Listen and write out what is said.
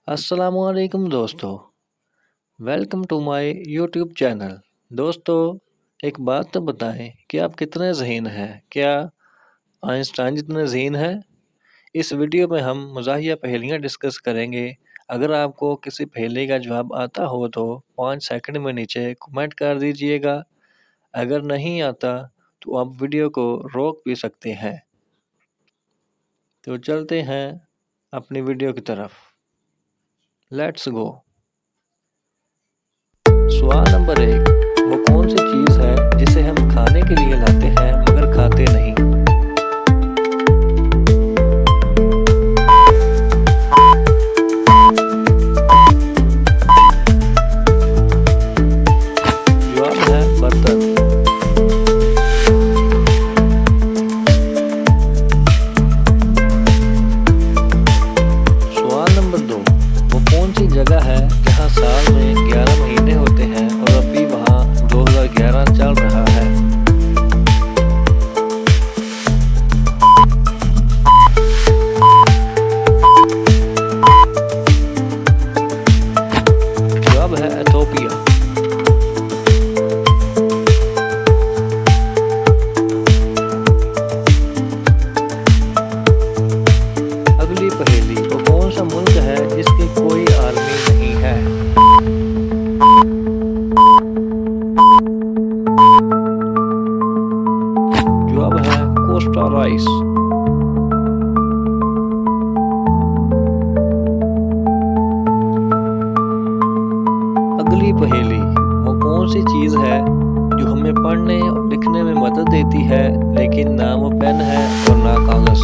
अस्सलामुअलैकुम दोस्तों, welcome to my YouTube channel. दोस्तों, एक बात तो बताएं कि आप कितने ज़हीन हैं? क्या आइंस्टाइन जितने ज़हीन हैं? इस वीडियो में हम मज़ाहिया पहेलियाँ डिस्कस करेंगे। अगर आपको किसी पहेली का जवाब आता हो तो 5 सेकंड में नीचे कमेंट कर दीजिएगा। अगर नहीं आता तो आप वीडियो को रोक भी सकते हैं। तो चलते हैं अपनी वीडियो की तरफ। Let's go. सवाल नंबर 1। वो कौन सी चीज़ है जिसे हम खाने के लिए लाते हैं मगर खाते नहीं? जवाब है बर्तन। सवाल नंबर 2। वो कौन सी जगह है जहाँ साल में 11 महीने होते हैं और अभी वहाँ 2011 चल रहा है? जवाब है इथोपिया। अगली पहेली। वो कौन सा मुल्क है जिसकी कोई आर्मी नहीं है? जवाब है कोस्टा राइस। अगली पहेली। वो कौन सी चीज़ है जो हमें पढ़ने और लिखने में मदद देती है लेकिन ना वो पेन है और ना कागज़?